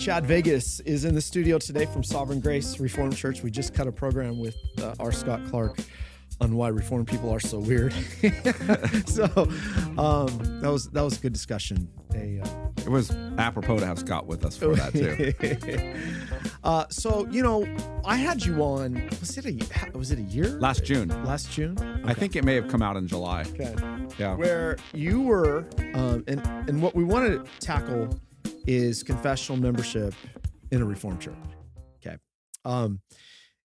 Chad Vegas is in the studio today from Sovereign Grace Reformed Church. We just cut a program with our Scott Clark on why Reformed people are so weird. So that was a good discussion. It was apropos to have Scott with us for that too. So I had you on. Was it a year? Last June. Last June. Okay. I think it may have come out in July. Okay. Yeah. Where you were, and what we want to tackle is confessional membership in a Reformed church. Okay.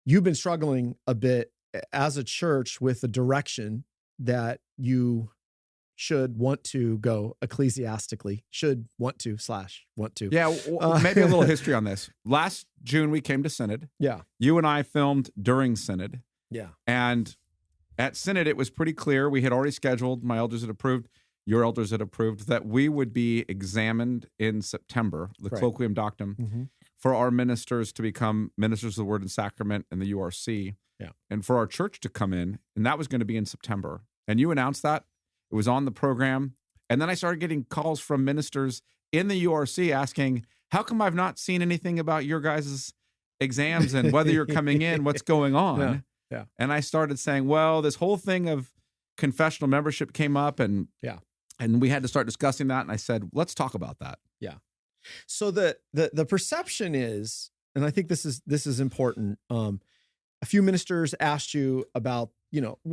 You've been struggling a bit as a church with the direction that you should want to go ecclesiastically, want to. Yeah, maybe a little history on this. Last June, we came to Synod. Yeah. You and I filmed during Synod. Yeah. And at Synod, it was pretty clear. We had already scheduled, my elders had approved, your elders had approved, that we would be examined in September, the Colloquium Doctum, for our ministers to become ministers of the Word and Sacrament in the URC. Yeah. And for our church to come in, and that was going to be in September. And you announced that. It was on the program. And then I started getting calls from ministers in the URC asking, how come I've not seen anything about your guys' exams and whether you're coming in, what's going on? Yeah. And I started saying, well, this whole thing of confessional membership came up and we had to start discussing that. And I said, let's talk about that. Yeah. So the perception is, and I think this is important. A few ministers asked you about,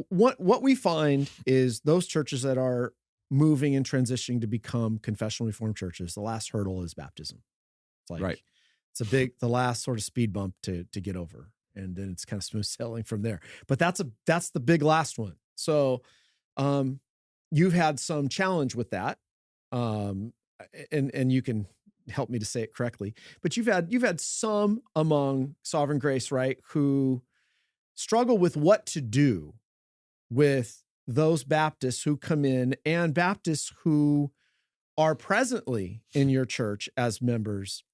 what we find is those churches that are moving and transitioning to become confessional Reformed churches, the last hurdle is baptism. It's like, right. It's the last sort of speed bump to get over. And then it's kind of smooth sailing from there. But that's the big last one. So, you've had some challenge with that. And you can help me to say it correctly, but you've had some among Sovereign Grace, right, who struggle with what to do with those Baptists who come in and Baptists who are presently in your church as members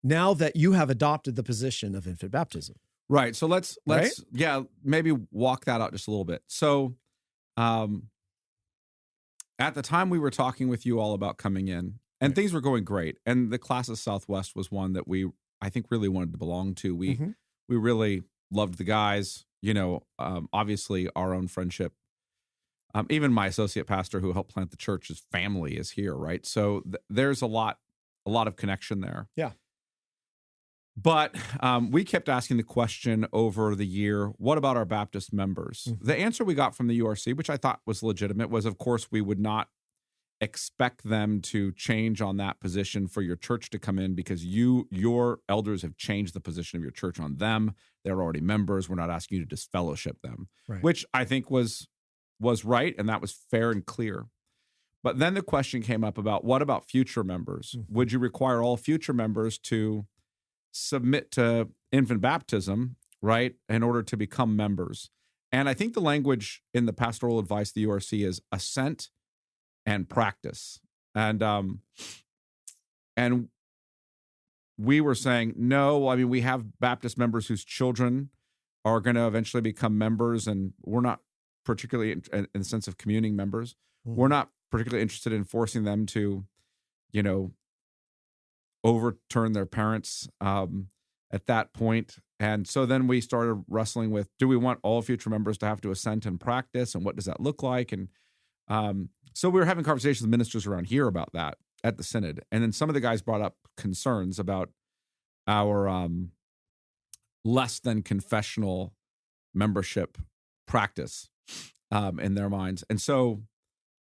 now that you have adopted the position of infant baptism. Right. So let's maybe walk that out just a little bit. So at the time we were talking with you all about coming in and things were going great. And the Class of Southwest was one that I think really wanted to belong to. We really loved the guys, obviously our own friendship. Even my associate pastor who helped plant the church, his family is here, right? So there's a lot of connection there. Yeah. But we kept asking the question over the year, what about our Baptist members? The answer we got from the URC, which I thought was legitimate, was, of course, we would not expect them to change on that position for your church to come in because your elders have changed the position of your church on them. They're already members. We're not asking you to disfellowship them, which I think was right, and that was fair and clear. But then the question came up about, what about future members? Would you require all future members to submit to infant baptism, right, in order to become members? And I think the language in the pastoral advice of the URC is assent and practice. And we were saying, no, I mean, we have Baptist members whose children are going to eventually become members, and we're not particularly in the sense of communing members. We're not particularly interested in forcing them to, overturn their parents at that point. And so then we started wrestling with, do we want all future members to have to assent and practice, and what does that look like? And so we were having conversations with ministers around here about that at the Synod. And then some of the guys brought up concerns about our less than confessional membership practice in their minds. And so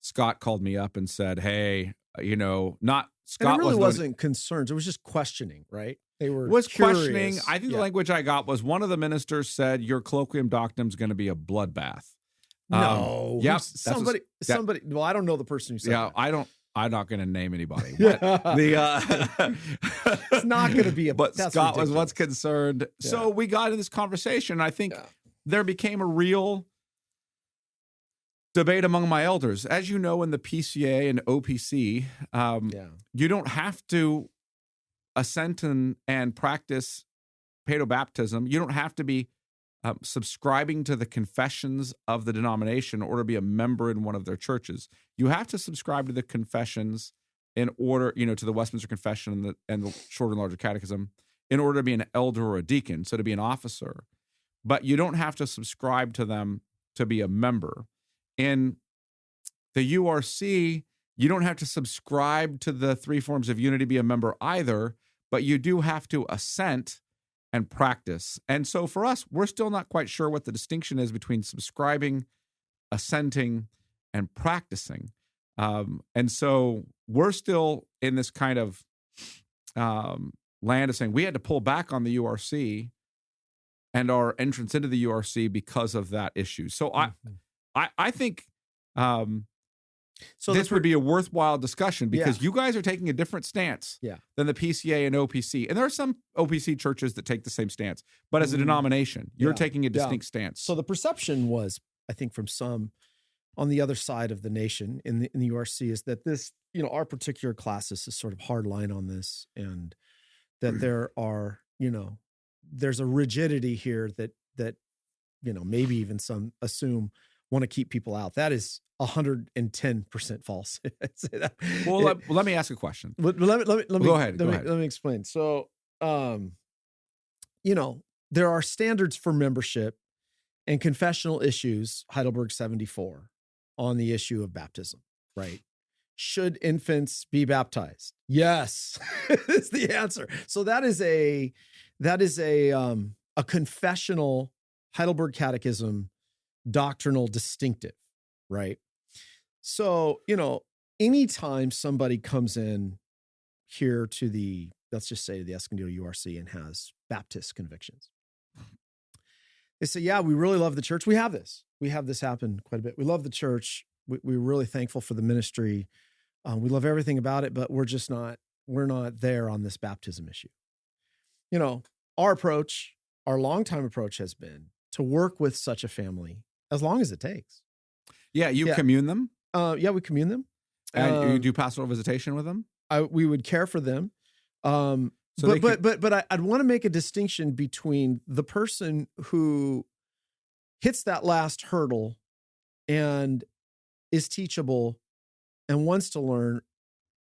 Scott called me up and said, hey, not Scott. And it really wasn't concerns. It was just questioning, right? They were questioning. I think the language I got was one of the ministers said, your colloquium doctum is going to be a bloodbath. No. Yeah. Somebody. Well, I don't know the person who said that. I'm not going to name anybody. But it's not going to be a. But Scott was what's concerned. Yeah. So we got into this conversation. I think there became a real debate among my elders. As you know, in the PCA and OPC, you don't have to assent and practice paedobaptism. You don't have to be subscribing to the confessions of the denomination in order to be a member in one of their churches. You have to subscribe to the confessions in order, to the Westminster-confession and the shorter and larger catechism, in order to be an elder or a deacon, so to be an officer. But you don't have to subscribe to them to be a member. In the URC, you don't have to subscribe to the three forms of unity to be a member either, but you do have to assent and practice. And so for us, we're still not quite sure what the distinction is between subscribing, assenting, and practicing. And so we're still in this kind of land of saying we had to pull back on the URC and our entrance into the URC because of that issue. So I think this would be a worthwhile discussion because you guys are taking a different stance than the PCA and OPC. And there are some OPC churches that take the same stance, but as a denomination, you're taking a distinct stance. So the perception was, I think, from some on the other side of the nation in the URC is that this, our particular classis is sort of hard line on this, and that there are, there's a rigidity here that maybe even some assume want to keep people out. That is 110% false. Well, let me ask a question. Let me go ahead. Let me explain. So, there are standards for membership and confessional issues, Heidelberg 74, on the issue of baptism, right? Should infants be baptized? Yes, is the answer. So that is a confessional Heidelberg Catechism doctrinal distinctive, right? So, anytime somebody comes in here to let's just say the Escondido URC and has Baptist convictions, they say, yeah, we really love the church. We have this happen quite a bit. We love the church. We're really thankful for the ministry. We love everything about it, but we're not there on this baptism issue. Our longtime approach has been to work with such a family as long as it takes. Yeah, you commune them? We commune them. And you do pastoral visitation with them? We would care for them. But I'd want to make a distinction between the person who hits that last hurdle and is teachable and wants to learn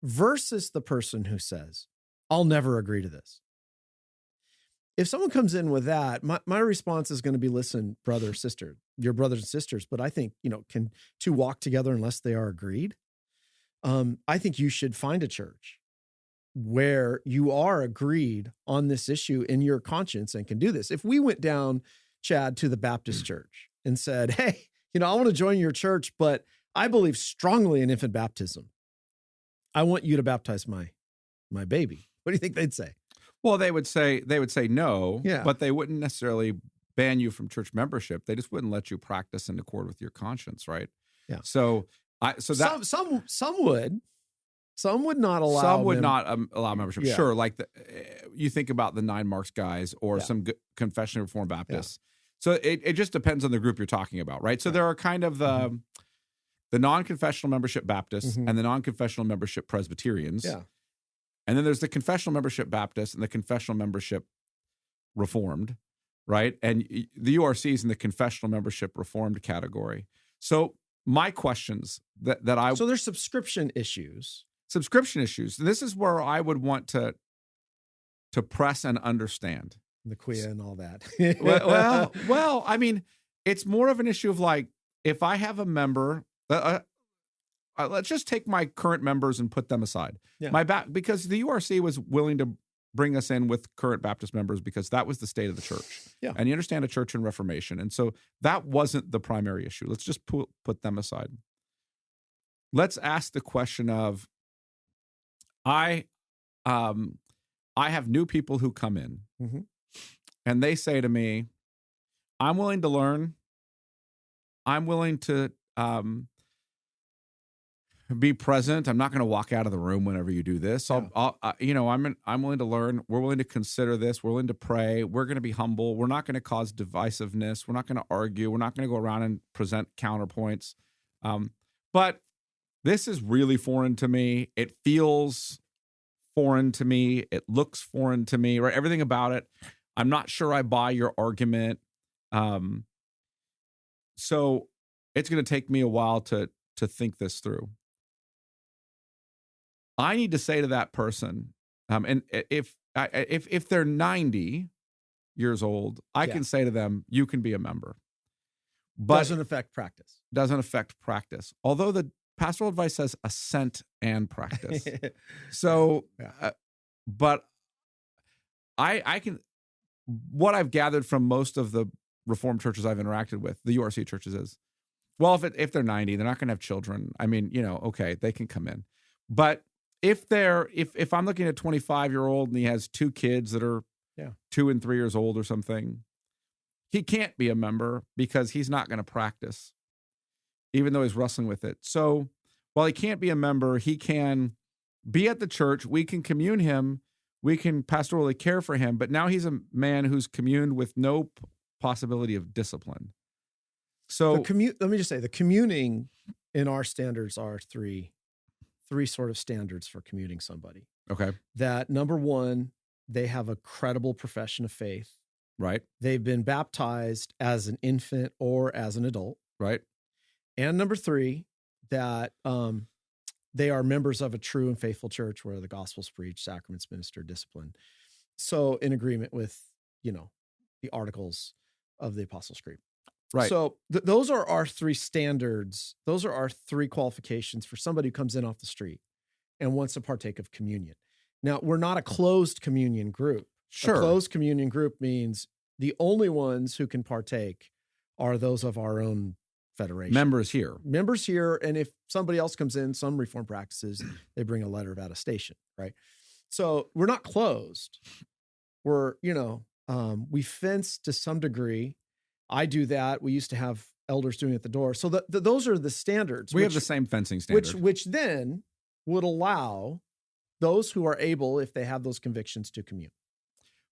versus the person who says, I'll never agree to this. If someone comes in with that, my response is going to be, listen, brother, sister, your brothers and sisters, but I think, can two walk together unless they are agreed? I think you should find a church where you are agreed on this issue in your conscience and can do this. If we went down, Chad, to the Baptist church and said, hey, I want to join your church, but I believe strongly in infant baptism. I want you to baptize my baby. What do you think they'd say? Well, they would say no, Yeah. But they wouldn't necessarily ban you from church membership. They just wouldn't let you practice in accord with your conscience, right? Yeah. So some would. Some would not allow. Some would not allow membership. Yeah. Sure, like you think about the 9 Marks guys or some confessionally Reformed Baptists. So it just depends on the group you're talking about, right? So there are kind of the non-confessional membership Baptists and the non-confessional membership Presbyterians. Yeah. And then there's the confessional membership Baptist and the confessional membership Reformed, right? And the URC is in the confessional membership Reformed category. So my questions so there's subscription issues. And this is where I would want to press and understand. The quia and all that. well, I mean, it's more of an issue of like, if I have a member, let's just take my current members and put them aside. Yeah. Because the URC was willing to bring us in with current Baptist members because that was the state of the church. Yeah. And you understand a church in Reformation. And so that wasn't the primary issue. Let's just put them aside. Let's ask the question of, I have new people who come in and they say to me, I'm willing to learn. I'm willing to be present. I'm not going to walk out of the room whenever you do this. I'm willing to learn. We're willing to consider this. We're willing to pray. We're going to be humble. We're not going to cause divisiveness. We're not going to argue. We're not going to go around and present counterpoints. But this is really foreign to me. It feels foreign to me. It looks foreign to me, right? Everything about it. I'm not sure I buy your argument. So it's going to take me a while to think this through. I need to say to that person, and if they're 90 years old, I can say to them, you can be a member. But doesn't affect practice. Doesn't affect practice. Although the pastoral advice says assent and practice. So, but I can, what I've gathered from most of the Reformed churches I've interacted with, the URC churches, is, well, if they're 90, they're not going to have children. I mean, okay, they can come in. But if I'm looking at a 25-year-old and he has 2 kids that are 2 and 3 years old or something, he can't be a member because he's not going to practice, even though he's wrestling with it. So while he can't be a member, he can be at the church. We can commune him. We can pastorally care for him. But now he's a man who's communed with no possibility of discipline. So let me just say, the communing in our standards are three sort of standards for communing somebody. Okay. That number one, they have a credible profession of faith. Right. They've been baptized as an infant or as an adult. Right. And number 3, that they are members of a true and faithful church where the gospel's preached, sacraments ministered, discipline. So in agreement with, the articles of the Apostles' Creed. Right. So those are our 3 standards. Those are our 3 qualifications for somebody who comes in off the street and wants to partake of communion. Now, we're not a closed communion group. Sure. A closed communion group means the only ones who can partake are those of our own federation. Members here. And if somebody else comes in, some Reformed practices, they bring a letter of attestation, right? So we're not closed. We're, we fence to some degree. I do that. We used to have elders doing it at the door. So those are the standards. We have the same fencing standard. Which then would allow those who are able, if they have those convictions, to commune.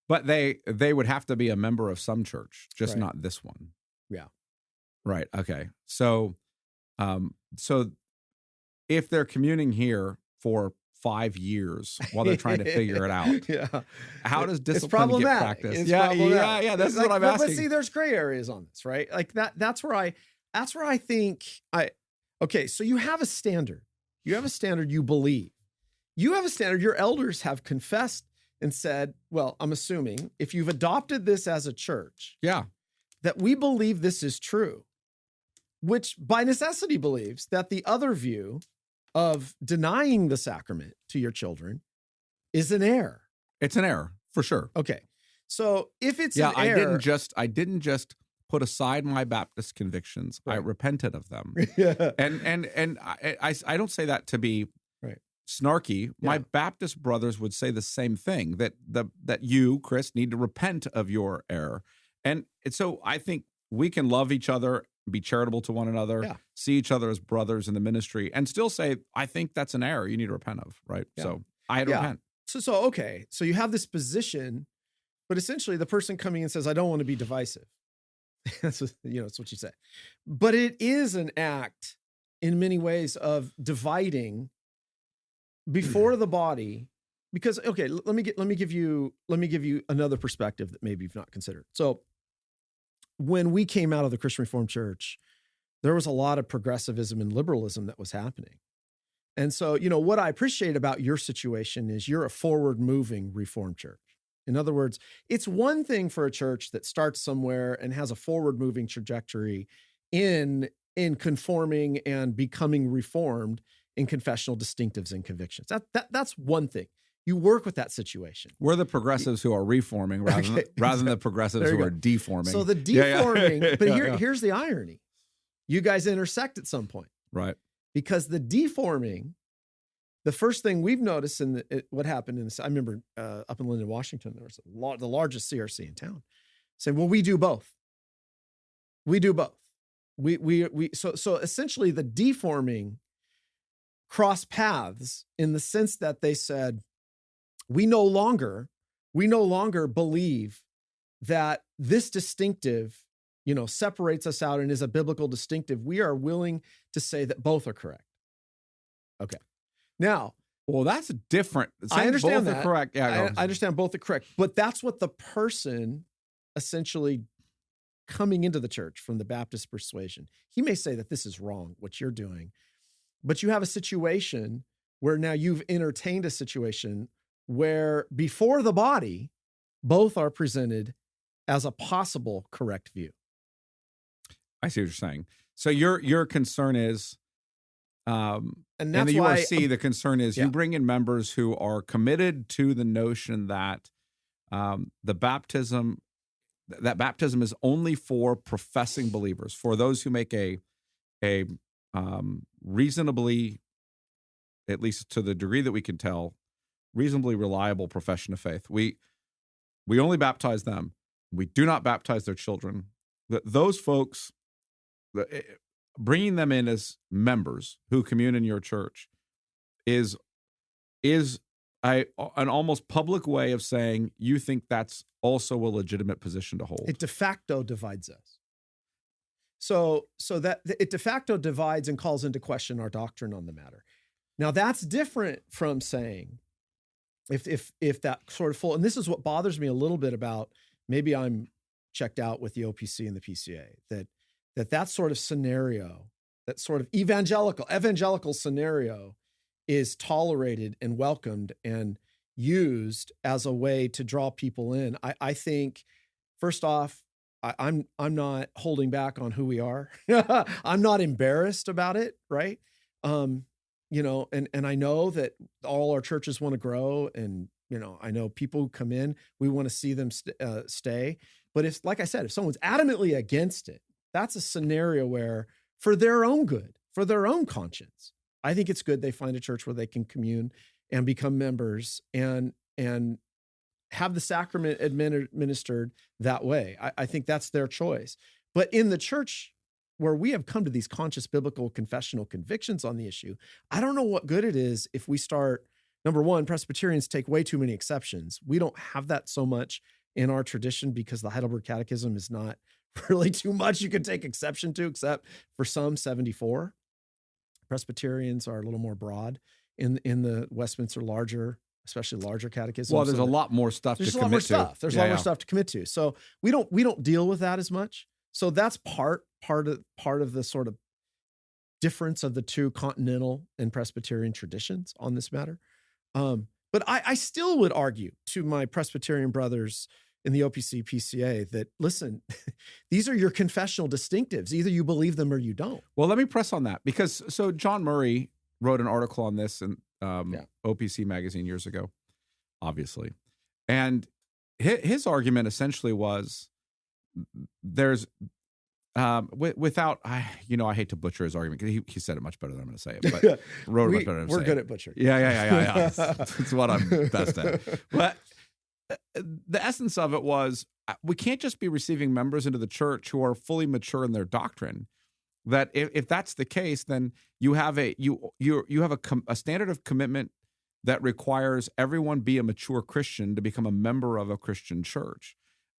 But they would have to be a member of some church, just not this one. Yeah. Right. Okay. So if they're communing here for 5 years while they're trying to figure it out, how does discipline get practiced? It's problematic. Yeah. That's what I'm asking. But see, there's gray areas on this, right? Like that's where I think okay, so you have a standard. You have a standard you believe. You have a standard your elders have confessed and said, well, I'm assuming if you've adopted this as a church, that we believe this is true, which by necessity believes that the other view of denying the sacrament to your children is an error. It's an error, for sure. Okay. So if it's an error... I didn't just put aside my Baptist convictions. Right. I repented of them. And I don't say that to be snarky. My Baptist brothers would say the same thing, that you, Chris, need to repent of your error. And so I think we can love each other, be charitable to one another, see each other as brothers in the ministry, and still say, I think that's an error you need to repent of, right? Yeah. So I had to repent. So okay. So you have this position, but essentially the person coming in says, I don't want to be divisive. That's what you say. But it is an act in many ways of dividing before the body, because okay, let me give you another perspective that maybe you've not considered. So when we came out of the Christian Reformed Church, there was a lot of progressivism and liberalism that was happening. And so, what I appreciate about your situation is you're a forward-moving Reformed church. In other words, it's one thing for a church that starts somewhere and has a forward-moving trajectory in conforming and becoming reformed in confessional distinctives and convictions. That's one thing. You work with that situation. We're the progressives who are reforming rather than the progressives who are deforming. So the deforming, but here's the irony. You guys intersect at some point. Right. Because the deforming, the first thing we've noticed what happened in this, I remember up in Linden, Washington, there was the largest CRC in town, saying, well, we do both. We do both. So essentially the deforming cross paths in the sense that they said, we no longer believe that this distinctive, separates us out and is a biblical distinctive. We are willing to say that both are correct. Okay. Now, well, that's different. I understand both that. Are correct. Yeah, I understand both are correct, but that's what the person essentially coming into the church from the Baptist persuasion, he may say that this is wrong, what you're doing, but you have a situation where now you've entertained a situation where before the body, both are presented as a possible correct view. I see what you're saying. So your concern is, And in that's the why URC, the concern is Yeah. you bring in members who are committed to the notion that baptism is only for professing believers, for those who make a reasonably, at least to the degree that we can tell, reasonably reliable profession of faith. We only baptize them. We do not baptize their children. Those folks, bringing them in as members who commune in your church is an almost public way of saying you think that's also a legitimate position to hold. it de facto divides us. So that it de facto divides and calls into question our doctrine on the matter. Now that's different from saying if that sort of full, and this is what bothers me a little bit about, maybe I'm checked out with the OPC and the PCA, that sort of scenario, that sort of evangelical scenario is tolerated and welcomed and used as a way to draw people in. I think, first off, I'm not holding back on who we are. I'm not embarrassed about it, right? And I know that all our churches want to grow, and I know people who come in, we want to see them stay. But if, like I said, if someone's adamantly against it, that's a scenario where, for their own good, for their own conscience, I think it's good they find a church where they can commune and become members and have the sacrament administered that way. I think that's their choice. But in the church where we have come to these conscious biblical confessional convictions on the issue, I don't know what good it is if we start, number one, Presbyterians take way too many exceptions. We don't have that so much in our tradition because the Heidelberg Catechism is not really too much you can take exception to, except for some 74. Presbyterians are a little more broad in the Westminster especially larger catechism. Well, there's a lot more stuff to commit to. There's a lot more stuff to commit to. So we don't deal with that as much. So that's part of the sort of difference of the two continental and Presbyterian traditions on this matter. But I still would argue to my Presbyterian brothers in the OPC PCA that, listen, these are your confessional distinctives. Either you believe them or you don't. Well, let me press on that, because so John Murray wrote an article on this in OPC magazine years ago, obviously. And his argument essentially was there's without, I hate to butcher his argument because he said it much better than I'm going to say it, but wrote it much better than I'm We're saying. good at butchering. Yeah. That's what I'm best at. But the essence of it was, we can't just be receiving members into the church who are fully mature in their doctrine. That if that's the case, then you have a standard of commitment that requires everyone be a mature Christian to become a member of a Christian church.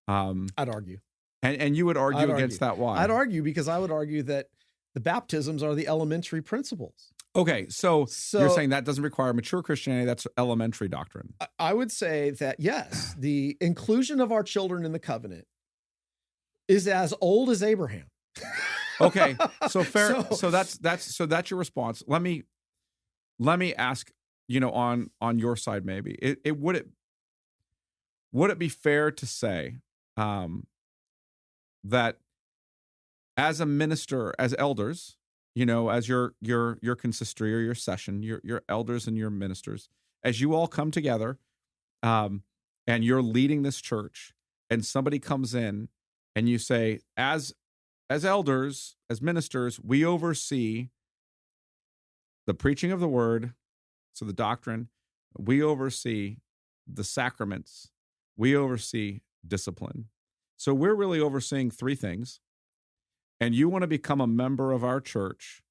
I'd argue. And you would argue against that. Why? I'd argue because I would argue that the baptisms are the elementary principles. Okay, so you're saying that doesn't require mature Christianity, that's elementary doctrine. I would say that, yes, the inclusion of our children in the covenant is as old as Abraham. Okay, so fair. So that's your response. Let me ask, on your side, maybe would it be fair to say that as a minister, as elders, as your consistory or your session, your elders and your ministers, as you all come together, and you're leading this church, and somebody comes in and you say, as elders, as ministers, we oversee the preaching of the word, so the doctrine, we oversee the sacraments, we oversee discipline. So we're really overseeing three things. And you want to become a member of our church,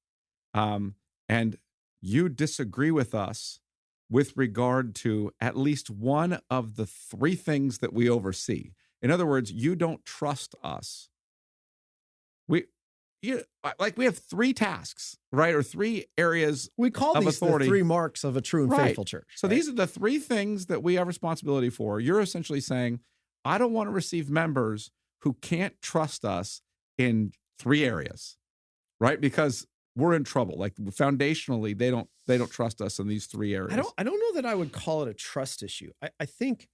and you disagree with us with regard to at least one of the three things that we oversee. In other words, you don't trust us. We have three tasks, right? Or three areas we call of these authority. The three marks of a true and faithful church. So these are the three things that we have responsibility for. You're essentially saying, I don't want to receive members who can't trust us in three areas, right? Because we're in trouble. Like foundationally, they don't trust us in these three areas. I don't know that I would call it a trust issue. I think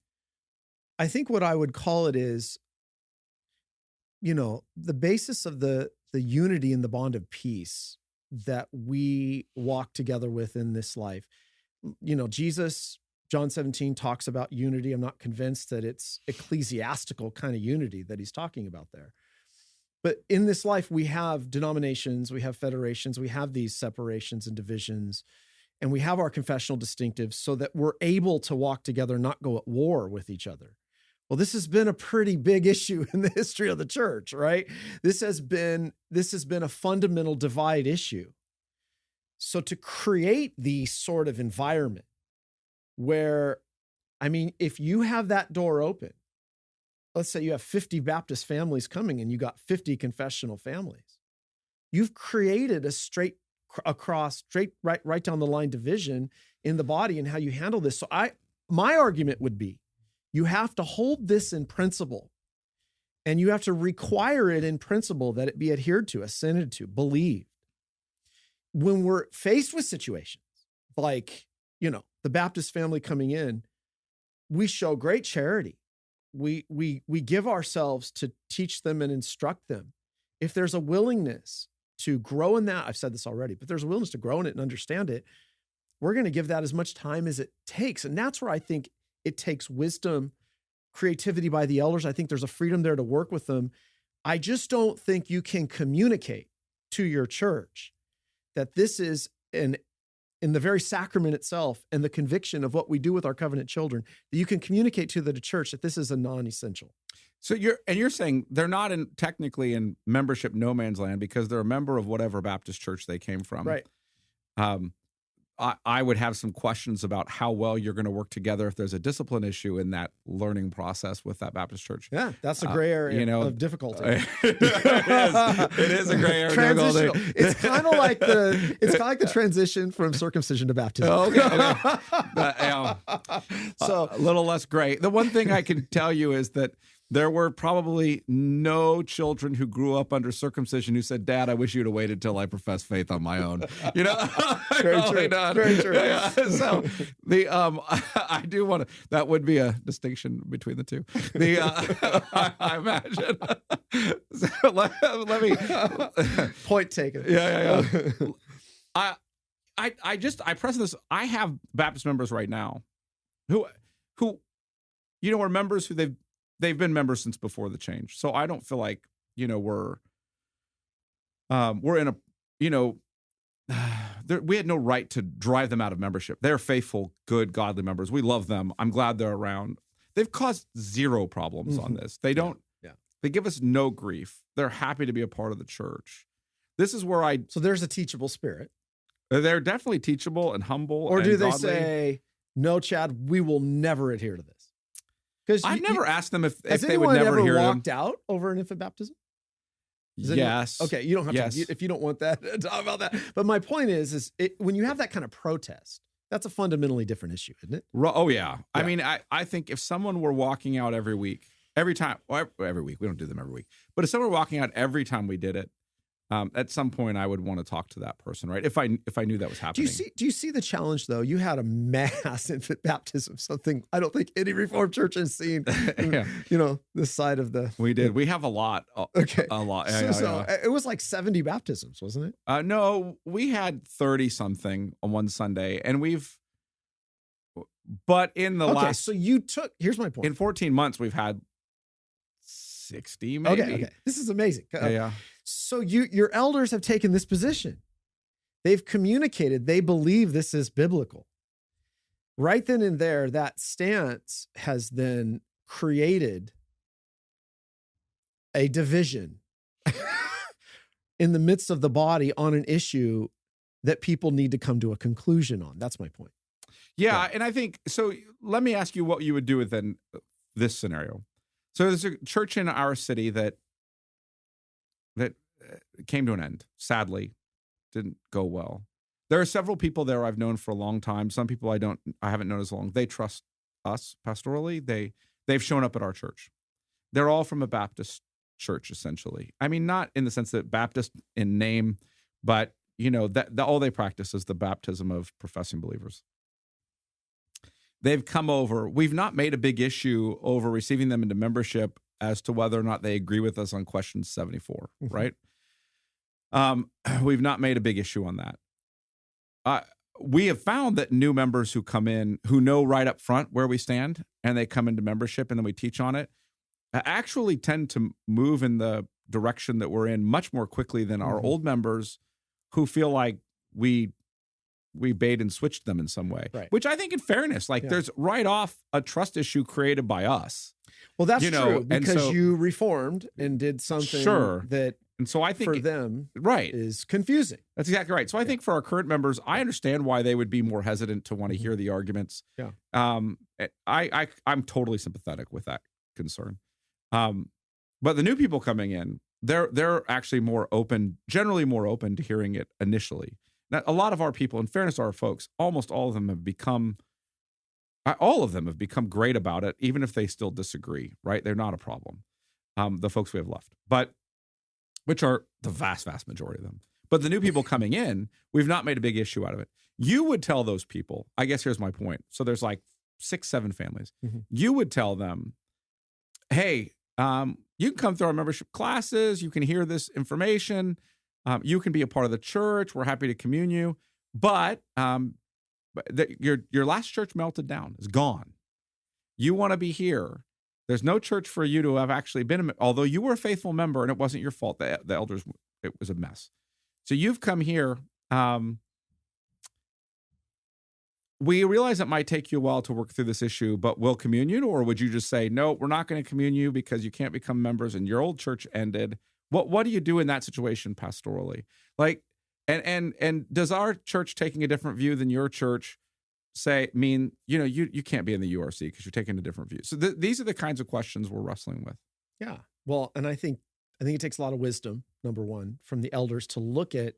what I would call it is, the basis of the unity and the bond of peace that we walk together with in this life. Jesus, John 17 talks about unity. I'm not convinced that it's ecclesiastical kind of unity that he's talking about there. But in this life, we have denominations, we have federations, we have these separations and divisions, and we have our confessional distinctives so that we're able to walk together and not go at war with each other. Well, this has been a pretty big issue in the history of the church, right? This has been a fundamental divide issue. So to create the sort of environment where, if you have that door open, let's say you have 50 Baptist families coming and you got 50 confessional families, you've created a straight right down the line division in the body and how you handle this. So my argument would be, you have to hold this in principle, and you have to require it in principle that it be adhered to, assented to, believed. When we're faced with situations like, the Baptist family coming in, we show great charity. We give ourselves to teach them and instruct them. If there's a willingness to grow in that, I've said this already, but there's a willingness to grow in it and understand it, we're going to give that as much time as it takes. And that's where I think it takes wisdom, creativity by the elders. I think there's a freedom there to work with them. I just don't think you can communicate to your church that this is in the very sacrament itself and the conviction of what we do with our covenant children, that you can communicate to the church that this is a non-essential. So you're saying they're not technically in membership no man's land because they're a member of whatever Baptist church they came from. Right. I would have some questions about how well you're going to work together if there's a discipline issue in that learning process with that Baptist church. Yeah, that's a gray area of difficulty. It is a gray area. Transitional. It's kind of like the transition from circumcision to baptism. Okay. So a little less gray. The one thing I can tell you is that there were probably no children who grew up under circumcision who said, "Dad, I wish you'd have waited till I professed faith on my own." Very true. Very true. Yeah. So I do want to. That would be a distinction between the two. I imagine. So let me point taken. Yeah. I press this. I have Baptist members right now, who are members who they've been members since before the change. So I don't feel like, we're in a, we had no right to drive them out of membership. They're faithful, good, godly members. We love them. I'm glad they're around. They've caused zero problems on this. They don't, they give us no grief. They're happy to be a part of the church. This is where So there's a teachable spirit. They're definitely teachable and humble. Or do they godly. Say, no, Chad, we will never adhere to this? Because I've never asked them if they would never hear them. Has anyone ever walked out over an infant baptism? Yes. Okay, you don't have to. If you don't want that, talk about that. But my point is when you have that kind of protest, that's a fundamentally different issue, isn't it? Oh, yeah. I mean, I think if someone were walking out every week, we don't do them every week, but if someone were walking out every time we did it, at some point I would want to talk to that person, right? If I knew that was happening. Do you see the challenge though? You had a mass infant baptism, something I don't think any Reformed church has seen. This side of the. We did. We have a lot. Okay, a lot. So it was like 70 baptisms, wasn't it? No, we had 30 something on one Sunday, and But in the last. So here's my point. In 14 months, we've had 60 maybe. Okay. This is amazing. Yeah. So your elders have taken this position. They've communicated. They believe this is biblical. Right then and there, that stance has then created a division in the midst of the body on an issue that people need to come to a conclusion on. That's my point. Yeah. And I think, so let me ask you what you would do within this scenario. So there's a church in our city that came to an end, sadly, didn't go well. There are several people there I've known for a long time. Some people I haven't known as long. They trust us pastorally. They've shown up at our church. They're all from a Baptist church, essentially. I mean, not in the sense that Baptist in name, but that all they practice is the baptism of professing believers. They've come over. We've not made a big issue over receiving them into membership as to whether or not they agree with us on question 74, right? We've not made a big issue on that. We have found that new members who come in, who know right up front where we stand, and they come into membership and then we teach on it, actually tend to move in the direction that we're in much more quickly than our old members who feel like we bait and switched them in some way, which I think in fairness, there's right off a trust issue created by us. Well, that's true, because you reformed and did something that and so I think for them is confusing. That's exactly right. So I think for our current members, I understand why they would be more hesitant to want to hear the arguments. Yeah. I'm totally sympathetic with that concern. But the new people coming in, they're actually generally more open to hearing it initially. Now, a lot of our people, in fairness to our folks, almost all of them have become great about it, even if they still disagree, right? They're not a problem, the folks we have left, but which are the vast, vast majority of them. But the new people coming in, we've not made a big issue out of it. You would tell those people, I guess here's my point. So there's like 6, 7 families. You would tell them, hey, you can come through our membership classes. You can hear this information. You can be a part of the church. We're happy to commune you. But your last church melted down. It's gone. You want to be here. There's no church for you to have actually been, although you were a faithful member and it wasn't your fault. The elders, it was a mess. So you've come here. We realize it might take you a while to work through this issue, but we'll commune you, or would you just say, no, we're not going to commune you because you can't become members and your old church ended? What do you do in that situation pastorally? And does our church taking a different view than your church mean you can't be in the URC because you're taking a different view? So these are the kinds of questions we're wrestling with. Yeah. Well, and I think it takes a lot of wisdom, number one, from the elders to look at,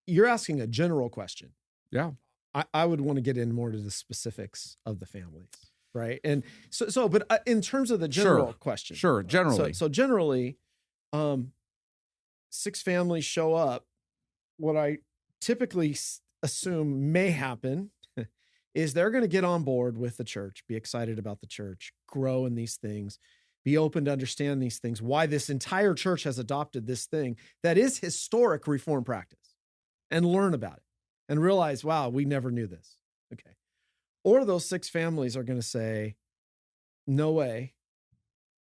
you're asking a general question. Yeah. I would want to get in more to the specifics of the families, right? And but in terms of the general question. Sure, generally. So generally, 6 families show up. What I typically assume may happen is they're going to get on board with the church, be excited about the church, grow in these things, be open to understand these things, why this entire church has adopted this thing that is historic Reformed practice, and learn about it and realize, wow, we never knew this. Okay. Or those 6 families are going to say, no way,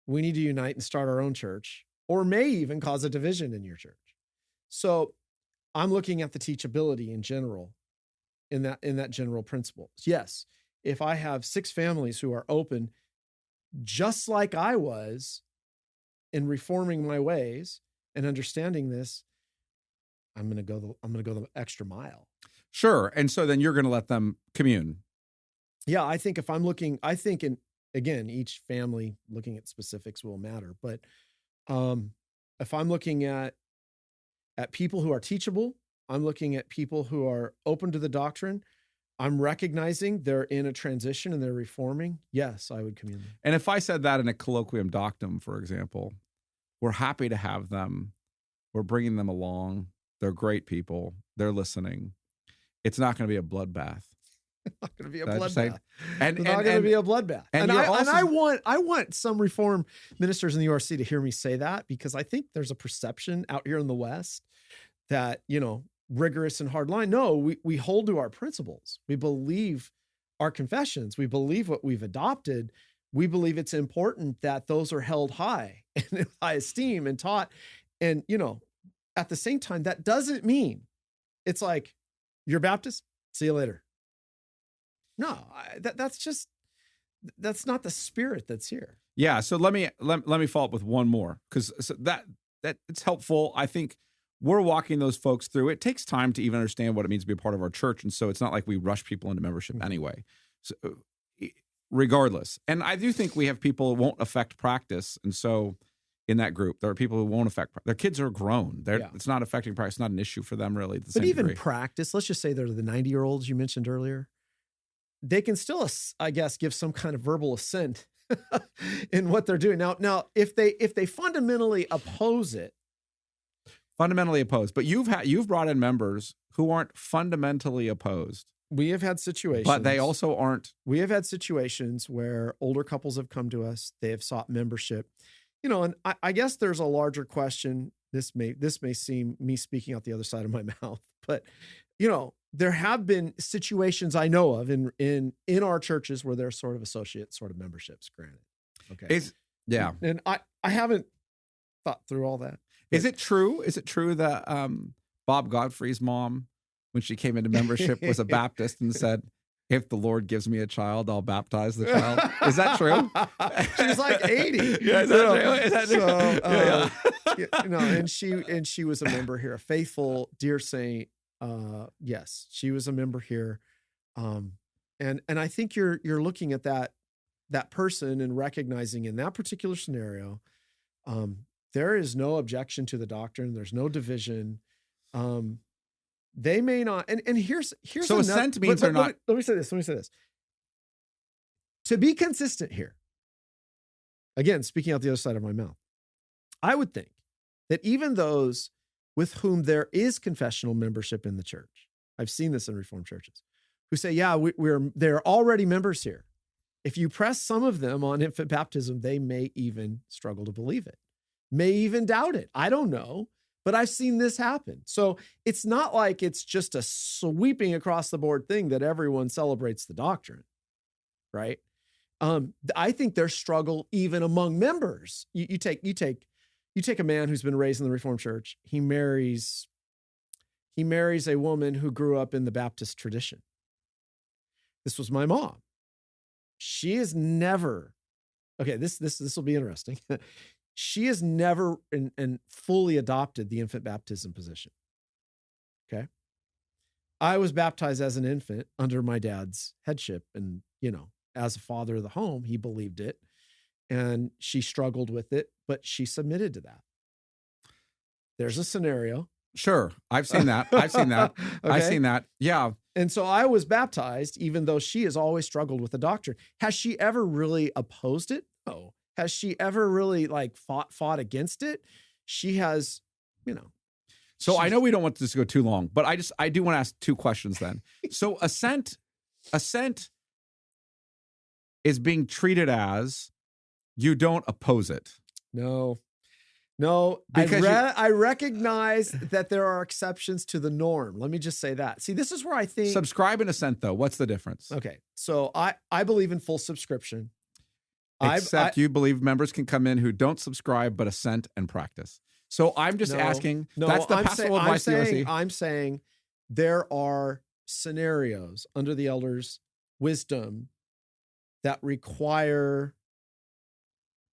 we need to unite and start our own church, or may even cause a division in your church. So I'm looking at the teachability in general, in that general principle. Yes, if I have 6 families who are open, just like I was in reforming my ways and understanding this, I'm going to go the extra mile. Sure. And so then you're going to let them commune. Yeah, I think again, each family looking at specifics will matter, but if I'm looking at people who are teachable, I'm looking at people who are open to the doctrine, I'm recognizing they're in a transition and they're reforming, yes, I would commune them. And if I said that in a colloquium doctum, for example, we're happy to have them. We're bringing them along. They're great people. They're listening. It's not going to be a bloodbath. It's not going to be a bloodbath. It's not going to be a bloodbath. And I want some Reformed ministers in the URC to hear me say that, because I think there's a perception out here in the West that, rigorous and hard line. No, we hold to our principles. We believe our confessions. We believe what we've adopted. We believe it's important that those are held high and in high esteem and taught. And, at the same time, that doesn't mean it's like, you're Baptist, see you later. No, that's not the spirit that's here. Yeah. So let me follow up with one more, because that it's helpful. I think we're walking those folks through. It takes time to even understand what it means to be a part of our church. And so it's not like we rush people into membership anyway. So regardless. And I do think we have people who won't affect practice. And so in that group, there are people who won't affect their kids are grown. It's not affecting practice. It's not an issue for them really. But even degree. Practice, let's just say they're the 90-year-olds you mentioned earlier. They can still, I guess, give some kind of verbal assent in what they're doing. Now, if they fundamentally oppose it, Fundamentally opposed. But you've brought in members who aren't fundamentally opposed. We have had situations. But they also aren't. We have had situations where older couples have come to us. They have sought membership. You know, and I guess there's a larger question. This may seem me speaking out the other side of my mouth, but you know, there have been situations I know of in our churches where there's sort of associate sort of memberships granted. Okay. And I haven't thought through all that. Is it true? Is it true that Bob Godfrey's mom, when she came into membership, was a Baptist and said, "If the Lord gives me a child, I'll baptize the child"? Is that true? She was like 80. Yeah, is that true? Is that true? So, and she was a member here, a faithful, dear saint. Yes, she was a member here. And I think you're looking at that person and recognizing in that particular scenario, there is no objection to the doctrine. There's no division. They may not, and here's so assent means they're not. Let me say this. To be consistent here, again, speaking out the other side of my mouth, I would think that even those with whom there is confessional membership in the church, I've seen this in Reformed churches, who say, yeah, they're already members here. If you press some of them on infant baptism, they may even struggle to believe it, may even doubt it. I don't know. But I've seen this happen. So it's not like it's just a sweeping across the board thing that everyone celebrates the doctrine, right? I think there's struggle even among members. You take a man who's been raised in the Reformed Church. He marries a woman who grew up in the Baptist tradition. This was my mom. She is never, okay, this will be interesting. She has never and fully adopted the infant baptism position. Okay. I was baptized as an infant under my dad's headship. And, you know, as a father of the home, he believed it and she struggled with it, but she submitted to that. There's a scenario. Sure. I've seen that. Okay. I've seen that. Yeah. And so I was baptized, even though she has always struggled with the doctrine. Has she ever really opposed it? No. Has she ever really like fought against it? She has, you know. So I know we don't want this to go too long, but I do want to ask two questions then. So assent is being treated as you don't oppose it. No. I recognize that there are exceptions to the norm. Let me just say that. See, this is where I think subscribe and assent though. What's the difference? Okay. So I believe in full subscription. Except you believe members can come in who don't subscribe but assent and practice. So I'm just asking. No, that's the pastoral advice to URC. I'm saying there are scenarios under the elders' wisdom that require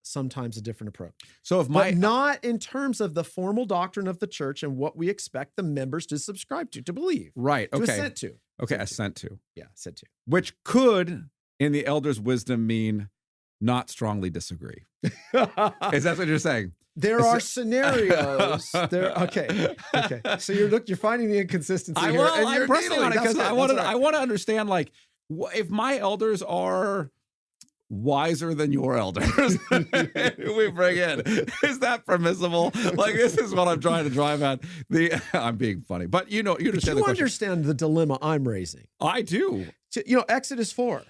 sometimes a different approach. So but not in terms of the formal doctrine of the church and what we expect the members to subscribe to believe. Right. Okay. To assent to. Okay. Assent to. Yeah. Assent to. Which could, in the elders' wisdom, mean not strongly disagree. Is that what you're saying? There are scenarios. Okay. So you're finding the inconsistency here. Well, I'm pressing on it because I want to understand, like, if my elders are wiser than your elders, who we bring in, is that permissible? Like, this is what I'm trying to drive at. I'm being funny, but you understand the dilemma I'm raising. I do. You know, Exodus 4.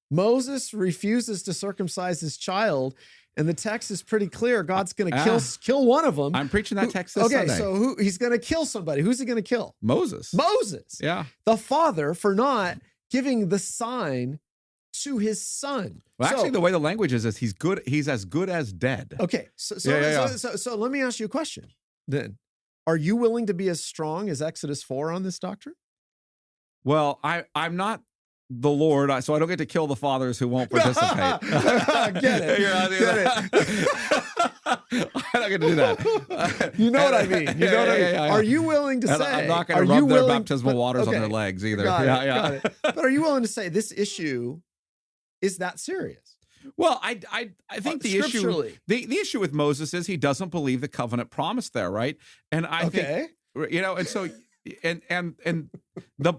Moses refuses to circumcise his child, and the text is pretty clear. God's going to kill one of them. I'm preaching that text this Sunday. So he's going to kill somebody. Who's he going to kill? Moses. Yeah. The father for not giving the sign to his son. Well, actually, the way the language is he's good. He's as good as dead. Okay. So let me ask you a question then. Are you willing to be as strong as Exodus 4 on this doctrine? Well, I'm not the Lord, so I don't get to kill the fathers who won't participate. Get it. I don't get to do that. You know what I mean. Yeah. Are you willing to say? I'm not going to rub their baptismal waters on their legs either. Got it. But are you willing to say this issue is that serious? Well, I think the issue with Moses is he doesn't believe the covenant promise there, right? And I think, you know, and so and the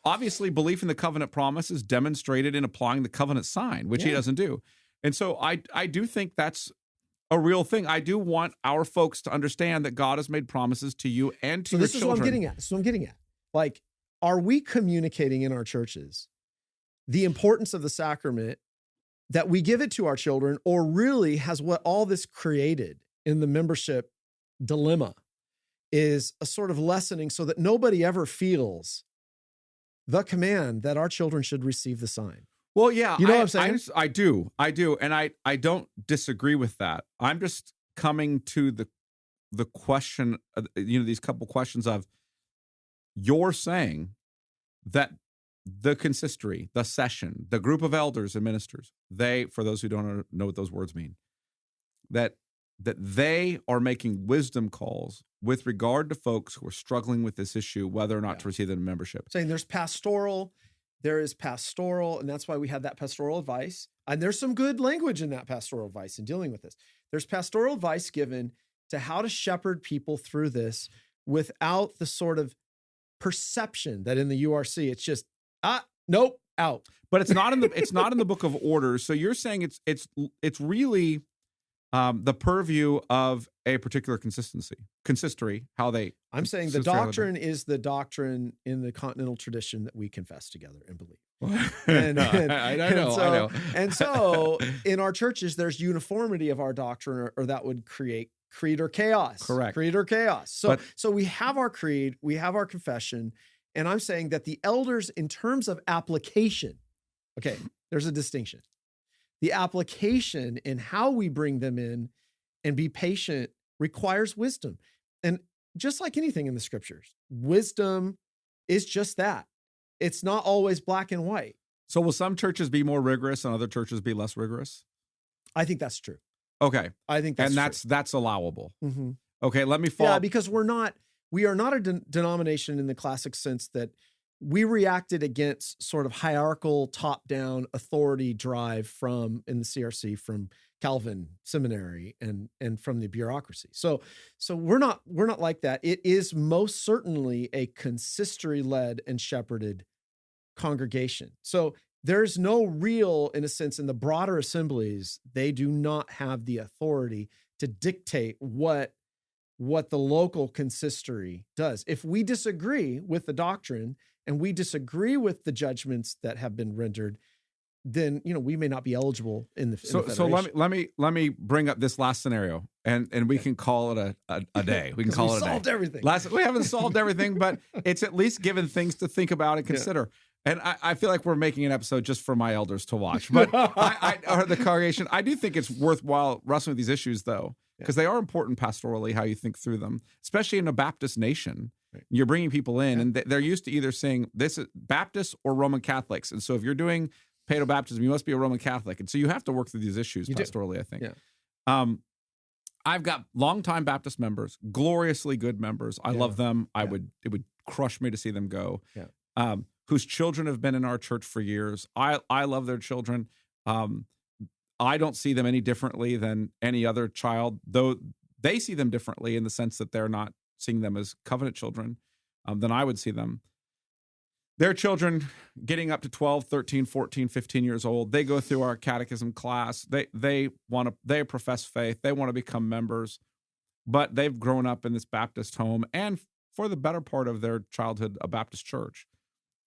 obviously belief in the covenant promise is demonstrated in applying the covenant sign, which he doesn't do. And so I do think that's a real thing. I do want our folks to understand that God has made promises to you and to your this is children. what I'm getting at. Like, are we communicating in our churches the importance of the sacrament, that we give it to our children, or really has what all this created in the membership dilemma is a sort of lessening so that nobody ever feels the command that our children should receive the sign? Well, yeah, you know what I'm saying? I do. And I don't disagree with that. I'm just coming to the question, these couple questions of, you're saying that the consistory, the session, the group of elders and ministers, they, for those who don't know what those words mean, that they are making wisdom calls with regard to folks who are struggling with this issue, whether or not to receive them in membership. Saying there is pastoral, and that's why we had that pastoral advice. And there's some good language in that pastoral advice in dealing with this. There's pastoral advice given to how to shepherd people through this without the sort of perception that in the URC, it's just, nope, out. But it's not in the book of orders. So you're saying it's really the purview of a particular consistory, how they. I'm saying the doctrine is the doctrine in the continental tradition that we confess together and believe. I know. And so in our churches, there's uniformity of our doctrine, or that would create creed or chaos. Correct. Creed or chaos. So we have our creed, we have our confession, and I'm saying that the elders, in terms of application, okay, there's a distinction. The application in how we bring them in and be patient requires wisdom. And just like anything in the scriptures, wisdom is just that. It's not always black and white. So will some churches be more rigorous and other churches be less rigorous? I think that's true. Okay. I think that's true. That's allowable. Mm-hmm. Okay, let me follow. Yeah, because we are not a denomination in the classic sense that we reacted against sort of hierarchical top-down authority drive in the CRC from Calvin Seminary and from the bureaucracy. So we're not like that. It is most certainly a consistory-led and shepherded congregation. So there's no real, in a sense, in the broader assemblies, they do not have the authority to dictate what the local consistory does. If we disagree with the doctrine and we disagree with the judgments that have been rendered, then we may not be eligible in the federation. So let me bring up this last scenario, and we can call it a day. We can call it a day. Solved everything. We haven't solved everything, but it's at least given things to think about and consider. Yeah. And I feel like we're making an episode just for my elders to watch, but or the congregation. I do think it's worthwhile wrestling with these issues, though, because they are important pastorally, how you think through them, especially in a Baptist nation. Right. You're bringing people in, and they're used to either saying this is Baptists or Roman Catholics. And so if you're doing paedobaptism, you must be a Roman Catholic. And so you have to work through these issues pastorally, I think. Yeah. I've got longtime Baptist members, gloriously good members. I love them. It would crush me to see them go. Yeah. Whose children have been in our church for years. I love their children. I don't see them any differently than any other child, though they see them differently in the sense that they're not seeing them as covenant children than I would see them. Their children getting up to 12, 13, 14, 15 years old, they go through our catechism class. They profess faith. They want to become members, but they've grown up in this Baptist home and for the better part of their childhood, a Baptist church.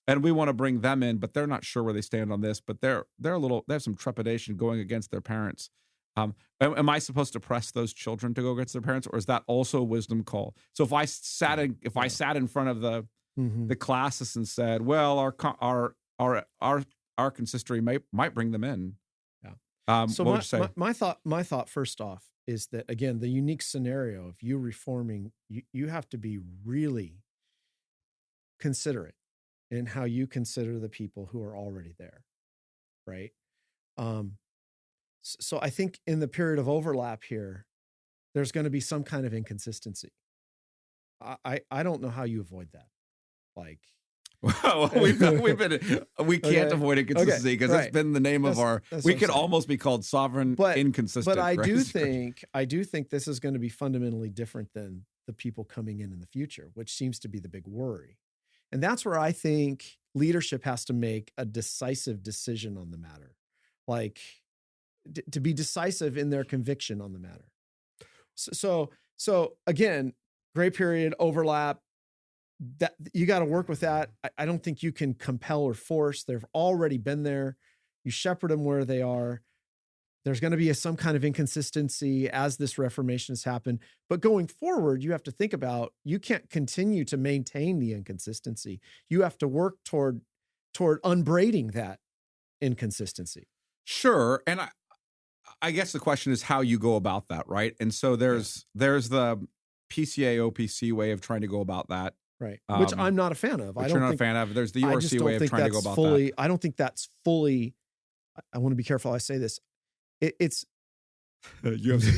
And we want to bring them in, but they're not sure where they stand on this. But they have some trepidation going against their parents. Am I supposed to press those children to go against their parents, or is that also a wisdom call? So if I sat in front of the classes and said, "Well, our consistory might bring them in," so what would you say? My thought first off is that, again, the unique scenario of you reforming, you have to be really considerate in how you consider the people who are already there, right? So I think in the period of overlap here, there's going to be some kind of inconsistency. I don't know how you avoid that. Like, well, we can't avoid inconsistency because that's been the name of our. We could almost be called sovereign inconsistent. But I do think this is going to be fundamentally different than the people coming in the future, which seems to be the big worry. And that's where I think leadership has to make a decisive decision on the matter. Like, to be decisive in their conviction on the matter. So again, gray period, overlap, that you got to work with that. I don't think you can compel or force. They've already been there. You shepherd them where they are. There's going to be some kind of inconsistency as this reformation has happened. But going forward, you have to think about, you can't continue to maintain the inconsistency. You have to work toward unbraiding that inconsistency. Sure. And I guess the question is how you go about that, right? And so there's the PCA OPC way of trying to go about that. Right. Which I'm not a fan of. Which you're not a fan of. There's the URC way of trying to go about that. I don't think that's fully, I want to be careful I say this. It's you have some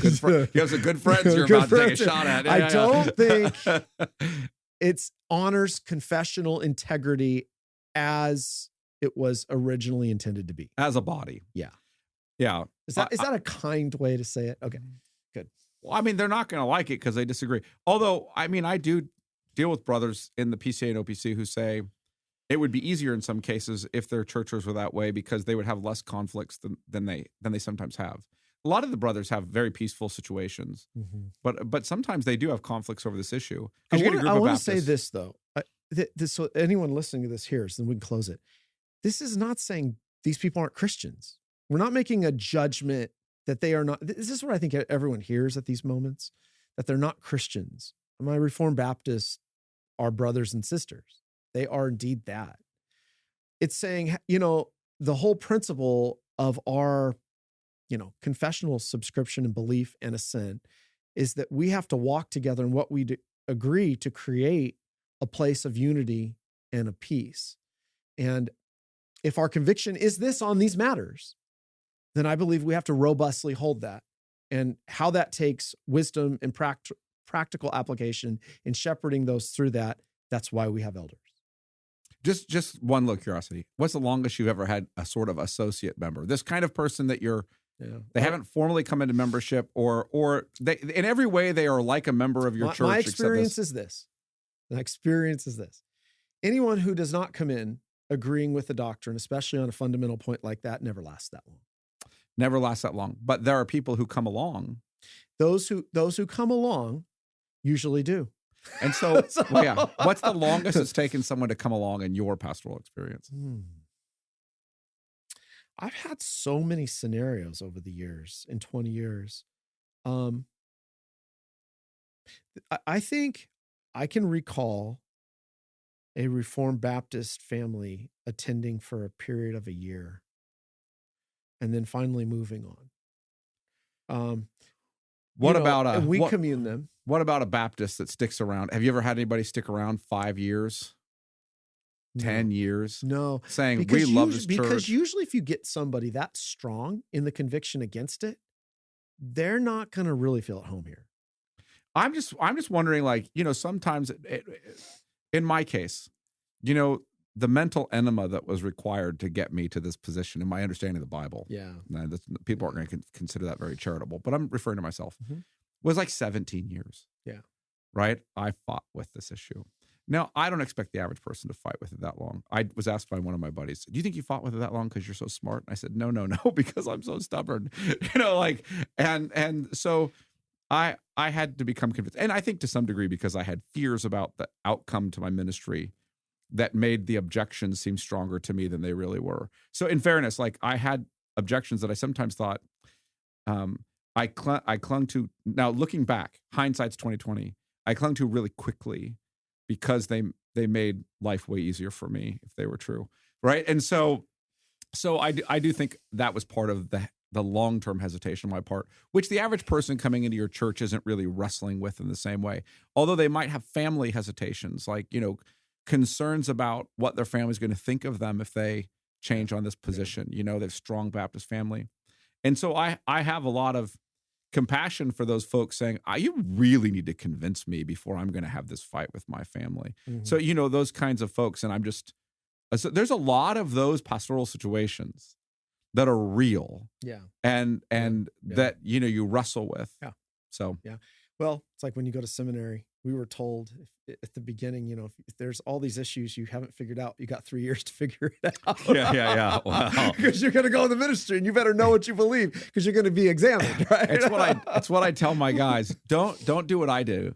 good friends you're about to take a shot at. I don't think it's honors confessional integrity as it was originally intended to be. As a body. Yeah. Yeah. Is that a kind way to say it? Okay, good. Well, I mean, they're not going to like it because they disagree. Although, I mean, I do deal with brothers in the PCA and OPC who say it would be easier in some cases if their churches were that way because they would have less conflicts than they sometimes have. A lot of the brothers have very peaceful situations, but sometimes they do have conflicts over this issue. I want to say this though. So anyone listening to this hears, then we can close it. This is not saying these people aren't Christians. We're not making a judgment that they are not. This is what I think everyone hears at these moments, that they're not Christians. My Reformed Baptists are brothers and sisters. They are indeed that. It's saying, the whole principle of our, confessional subscription and belief and assent is that we have to walk together in what we agree to create a place of unity and of peace. And if our conviction is this on these matters, then I believe we have to robustly hold that. And how that takes wisdom and practical application in shepherding those through that's why we have elders. Just one little curiosity. What's the longest you've ever had a sort of associate member? This kind of person that they haven't formally come into membership or they, in every way they are like a member of your church. My experience is this. Anyone who does not come in agreeing with the doctrine, especially on a fundamental point like that, never lasts that long. Never lasts that long. But there are people who come along. Those who come along usually do. And so, what's the longest it's taken someone to come along in your pastoral experience? I've had so many scenarios over the years, in 20 years. I think I can recall a Reformed Baptist family attending for a period of a year and then finally moving on. And we commune them. What about a Baptist that sticks around? Have you ever had anybody stick around 5 years, 10 years? No. Saying, we love this church. Because usually if you get somebody that strong in the conviction against it, they're not going to really feel at home here. I'm just wondering, sometimes in my case, the mental enema that was required to get me to this position in my understanding of the Bible. Yeah. People aren't going to consider that very charitable, but I'm referring to myself. Was like 17 years. Yeah. Right? I fought with this issue. Now, I don't expect the average person to fight with it that long. I was asked by one of my buddies, do you think you fought with it that long because you're so smart? And I said, no, because I'm so stubborn. And so I had to become convinced. And I think to some degree because I had fears about the outcome to my ministry that made the objections seem stronger to me than they really were. So in fairness, I had objections that I sometimes thought I clung to. Now looking back, hindsight's 20/20. I clung to really quickly because they made life way easier for me if they were true, right? And so I do think that was part of the long-term hesitation on my part, which the average person coming into your church isn't really wrestling with in the same way. Although they might have family hesitations, concerns about what their family's going to think of them if they change on this position. They have strong Baptist family. And so I have a lot of compassion for those folks saying, you really need to convince me before I'm going to have this fight with my family. So, those kinds of folks. And there's a lot of those pastoral situations that are real. Yeah. And that, you wrestle with. Yeah. So. Yeah. Well, it's like when you go to seminary we were told at the beginning, if there's all these issues you haven't figured out, you got 3 years to figure it out. Yeah. Wow. Because you're going to go in the ministry and you better know what you believe because you're going to be examined, right? It's what I tell my guys. Don't do what I did.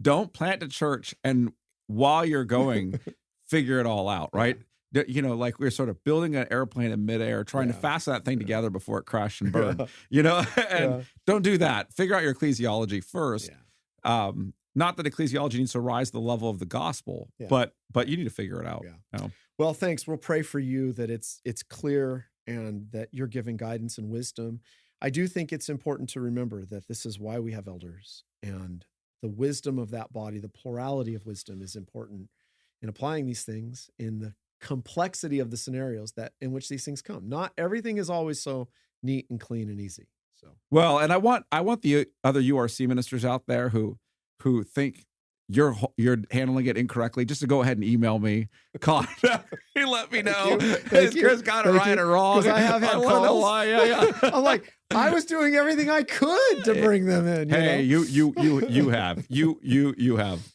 Don't plant a church and while you're going, figure it all out, right? Like we're sort of building an airplane in midair, trying to fasten that thing together before it crashed and burned, and don't do that. Figure out your ecclesiology first. Yeah. Not that ecclesiology needs to rise to the level of the gospel, but you need to figure it out. Yeah. Well, thanks. We'll pray for you that it's clear and that you're giving guidance and wisdom. I do think it's important to remember that this is why we have elders, and the wisdom of that body, the plurality of wisdom is important in applying these things in the complexity of the scenarios that in which these things come. Not everything is always so neat and clean and easy. So well, and I want the other URC ministers out there who think you're handling it incorrectly, just to go ahead and email me, contact me, let me know. Has Chris got it right or wrong? Because I have had calls. Know why. Yeah. I'm like, I was doing everything I could to bring them in. Hey, you have. You have.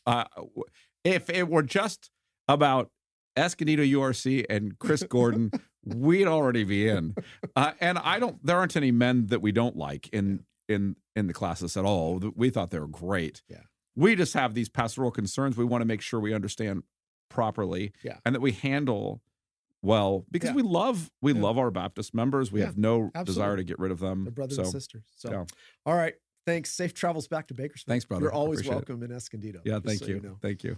If it were just about Escondido URC and Chris Gordon, we'd already be in. And there aren't any men that we don't like in the classes at all. We thought they were great. Yeah. We just have these pastoral concerns we want to make sure we understand properly and that we handle well, because we love our Baptist members. We have no desire to get rid of them. They're brothers and sisters. So, all right. Thanks. Safe travels back to Bakersfield. Thanks, brother. You're always welcome in Escondido. Yeah, thank you. You know. Thank you.